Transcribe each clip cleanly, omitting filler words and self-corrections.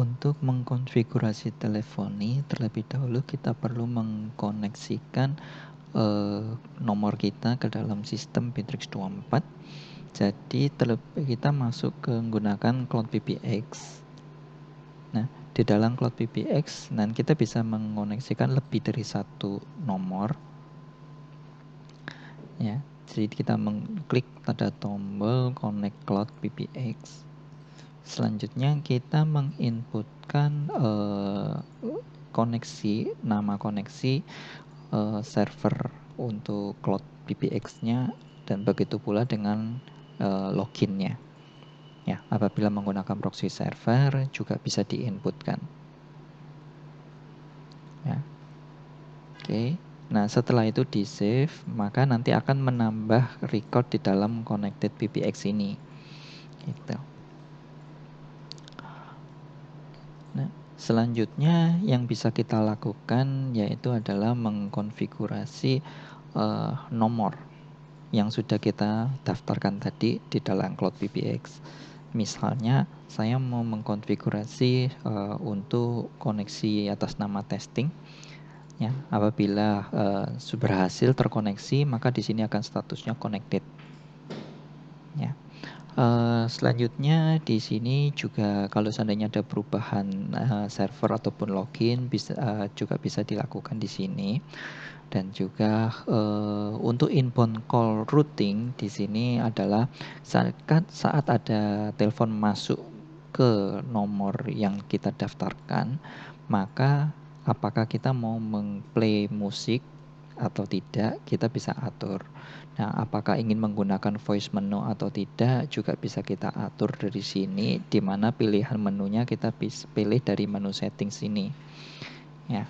Untuk mengkonfigurasi teleponi, terlebih dahulu kita perlu mengkoneksikan nomor kita ke dalam sistem Bittrex 24. Jadi kita masuk ke menggunakan Cloud PBX. Nah, di dalam Cloud PBX, dan kita bisa mengoneksikan lebih dari satu nomor. Ya, jadi kita mengklik pada tombol Connect Cloud PBX. Selanjutnya kita menginputkan koneksi, nama koneksi server untuk Cloud PBX-nya, dan begitu pula dengan loginnya. Ya, apabila menggunakan proxy server juga bisa diinputkan. Ya. Oke. Nah, setelah itu di save, maka nanti akan menambah record di dalam connected PBX ini. Gitu. Nah, selanjutnya yang bisa kita lakukan yaitu adalah mengkonfigurasi nomor yang sudah kita daftarkan tadi di dalam Cloud PBX. Misalnya, saya mau mengkonfigurasi untuk koneksi atas nama testing. Ya, apabila berhasil terkoneksi, maka di sini akan statusnya connected. Ya. Selanjutnya di sini juga kalau seandainya ada perubahan server ataupun login juga bisa dilakukan di sini. Dan juga untuk inbound call routing di sini adalah saat ada telepon masuk ke nomor yang kita daftarkan, maka apakah kita mau mengplay musik atau tidak, kita bisa atur. Nah, apakah ingin menggunakan voice menu atau tidak juga bisa kita atur dari sini, di mana pilihan menunya kita bisa pilih dari menu settings ini. Ya.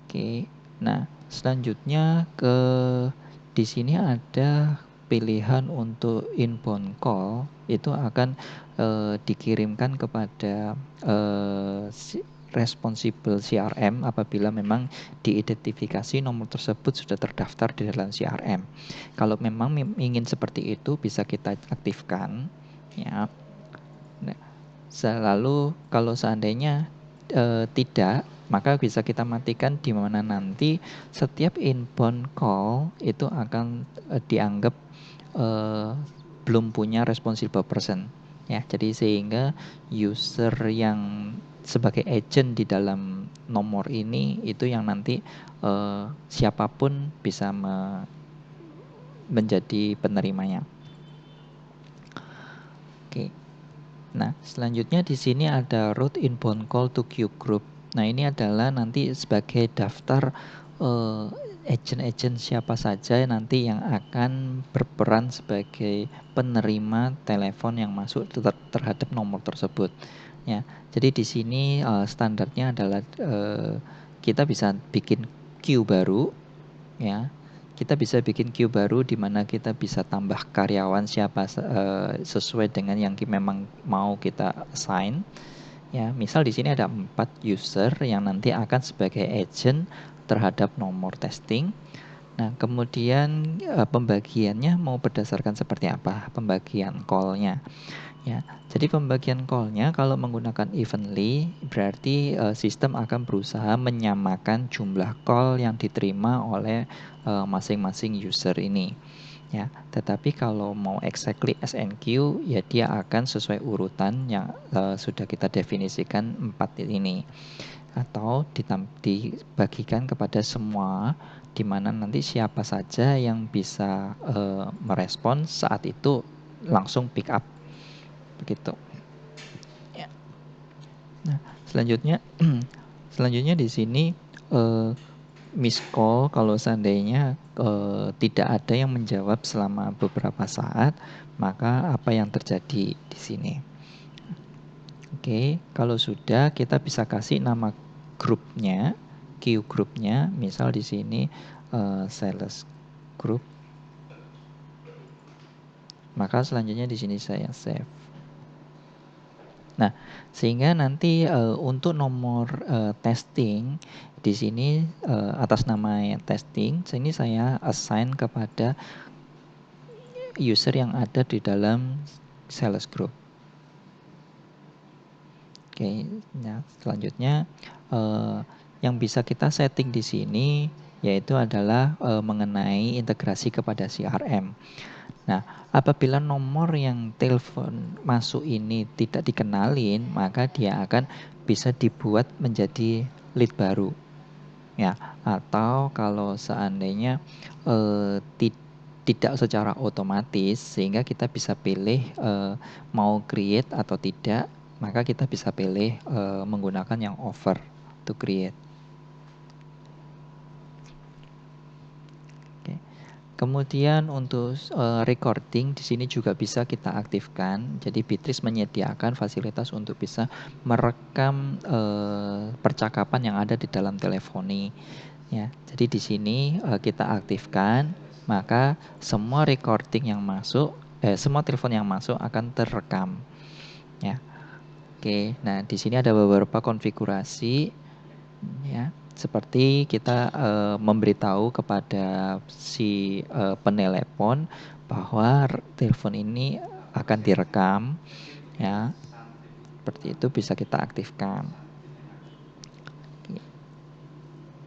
Oke. Nah, selanjutnya di sini ada pilihan untuk inbound call, itu akan dikirimkan kepada responsible CRM apabila memang diidentifikasi nomor tersebut sudah terdaftar di dalam CRM. Kalau memang ingin seperti itu bisa kita aktifkan, ya. Nah, lalu kalau seandainya tidak, maka bisa kita matikan, di mana nanti setiap inbound call itu akan dianggap belum punya responsible person. Ya, jadi sehingga user yang sebagai agent di dalam nomor ini itu yang nanti siapapun bisa menjadi penerimanya. Oke. Nah, selanjutnya di sini ada route inbound call to queue group. Nah, ini adalah nanti sebagai daftar agent-agent siapa saja nanti yang akan berperan sebagai penerima telepon yang masuk terhadap nomor tersebut. Ya, jadi di sini standarnya adalah kita bisa bikin queue baru, ya. Kita bisa bikin queue baru di mana kita bisa tambah karyawan siapa sesuai dengan yang memang mau kita assign. Ya, misal di sini ada 4 user yang nanti akan sebagai agent terhadap nomor testing. Nah, kemudian pembagiannya mau berdasarkan seperti apa? Pembagian call-nya. Ya, jadi pembagian call-nya kalau menggunakan evenly berarti sistem akan berusaha menyamakan jumlah call yang diterima oleh masing-masing user ini. Ya, tetapi kalau mau exactly SNQ ya dia akan sesuai urutan yang sudah kita definisikan 4 ini, atau dibagikan kepada semua, di mana nanti siapa saja yang bisa merespon saat itu langsung pick up. Begitu. Ya. Nah, selanjutnya di sini miss call kalau seandainya tidak ada yang menjawab selama beberapa saat, maka apa yang terjadi di sini? Oke, kalau sudah kita bisa kasih nama grupnya, queue grupnya, misal di sini sales group. Maka selanjutnya di sini saya save. Nah, sehingga nanti untuk nomor testing di sini atas nama testing, sini saya assign kepada user yang ada di dalam sales group. Oke, nah selanjutnya yang bisa kita setting di sini yaitu adalah mengenai integrasi kepada CRM. Nah, apabila nomor yang telepon masuk ini tidak dikenalin, maka dia akan bisa dibuat menjadi lead baru. Ya, atau kalau seandainya tidak secara otomatis sehingga kita bisa pilih mau create atau tidak, maka kita bisa pilih menggunakan yang over to create. Oke. Kemudian untuk recording di sini juga bisa kita aktifkan. Jadi Bitris menyediakan fasilitas untuk bisa merekam percakapan yang ada di dalam teleponi. Ya, jadi di sini kita aktifkan, maka semua recording yang masuk, semua telepon yang masuk akan terekam. Ya, oke. Nah, di sini ada beberapa konfigurasi, ya. Seperti kita memberitahu kepada si penelepon bahwa telepon ini akan direkam, ya. Seperti itu bisa kita aktifkan.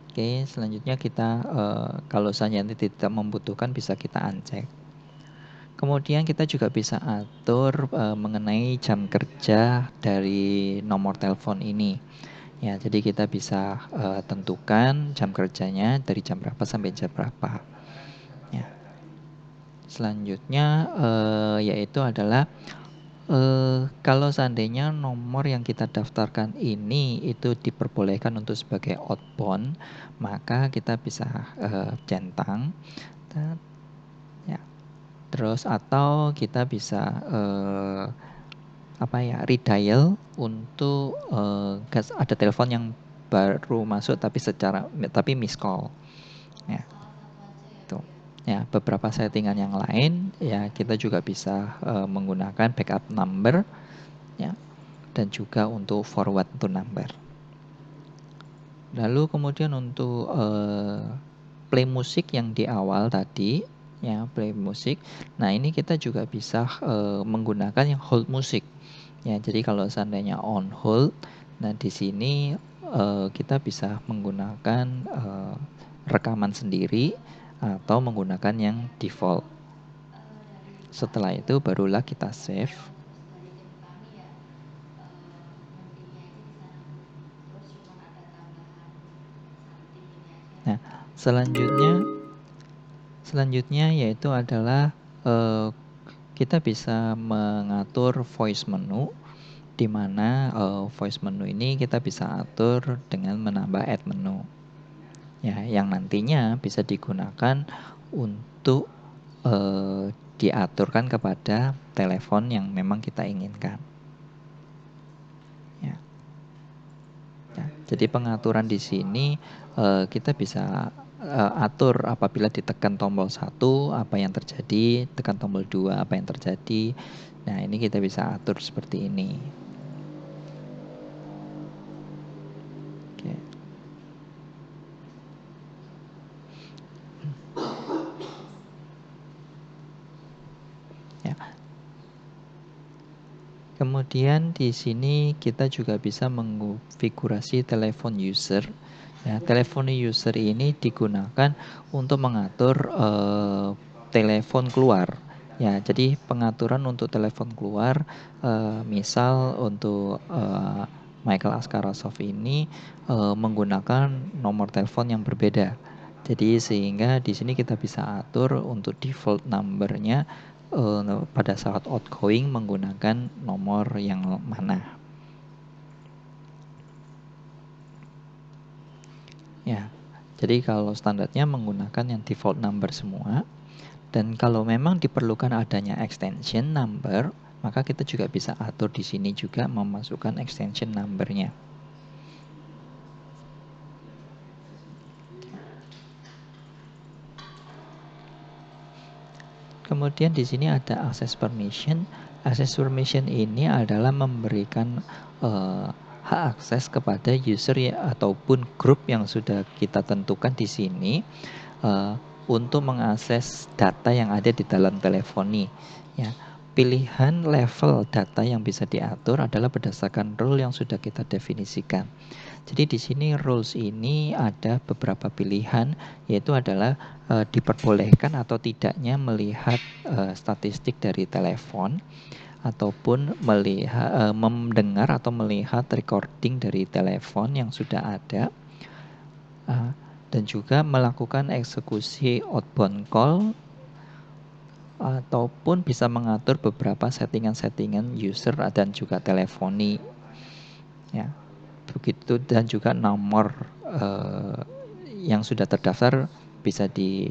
Oke, selanjutnya kita kalau seandainya tidak membutuhkan bisa kita uncheck. Kemudian kita juga bisa atur mengenai jam kerja dari nomor telepon ini. Ya, jadi kita bisa tentukan jam kerjanya dari jam berapa sampai jam berapa. Ya. Selanjutnya yaitu adalah kalau seandainya nomor yang kita daftarkan ini itu diperbolehkan untuk sebagai outbound, maka kita bisa centang, ya. Terus atau kita bisa redial untuk ada telepon yang baru masuk tapi miss call. Ya. Tuh. Ya, beberapa settingan yang lain ya kita juga bisa menggunakan backup number, ya, dan juga untuk forward to number. Lalu kemudian untuk play musik yang di awal tadi, ya, play musik. Nah, ini kita juga bisa menggunakan yang hold musik. Ya, jadi kalau seandainya on hold, nah di sini kita bisa menggunakan rekaman sendiri atau menggunakan yang default. Setelah itu barulah kita save. Nah, selanjutnya yaitu adalah kita bisa mengatur voice menu, di mana voice menu ini kita bisa atur dengan menambah add menu. Ya, yang nantinya bisa digunakan untuk diaturkan kepada telepon yang memang kita inginkan. Ya. Ya, jadi pengaturan di sini kita bisa atur apabila ditekan tombol 1 apa yang terjadi, tekan tombol 2 apa yang terjadi. Nah, ini kita bisa atur seperti ini. Oke. Ya. Kemudian di sini kita juga bisa mengkonfigurasi telepon user. Ya, telepon user ini digunakan untuk mengatur telepon keluar. Ya, jadi pengaturan untuk telepon keluar, misal untuk Michael Askarasov ini menggunakan nomor telepon yang berbeda. Jadi sehingga di sini kita bisa atur untuk default numbernya pada saat outgoing menggunakan nomor yang mana. Ya, jadi kalau standarnya menggunakan yang default number semua. Dan kalau memang diperlukan adanya extension number, maka kita juga bisa atur di sini juga memasukkan extension numbernya. Kemudian di sini ada access permission. Access permission ini adalah memberikan hak akses kepada user ataupun grup yang sudah kita tentukan di sini untuk mengakses data yang ada di dalam teleponi. Ya, pilihan level data yang bisa diatur adalah berdasarkan rule yang sudah kita definisikan. Jadi di sini rules ini ada beberapa pilihan, yaitu adalah diperbolehkan atau tidaknya melihat statistik dari telepon, ataupun melihat mendengar atau melihat recording dari telepon yang sudah ada, dan juga melakukan eksekusi outbound call, ataupun bisa mengatur beberapa settingan-settingan user dan juga teleponi, ya begitu, dan juga nomor yang sudah terdaftar bisa di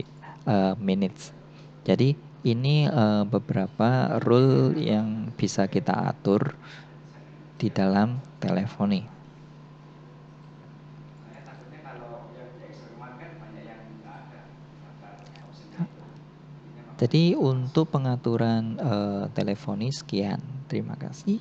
minutes. Jadi ini beberapa rule yang bisa kita atur di dalam teleponi. Jadi untuk pengaturan teleponi sekian. Terima kasih.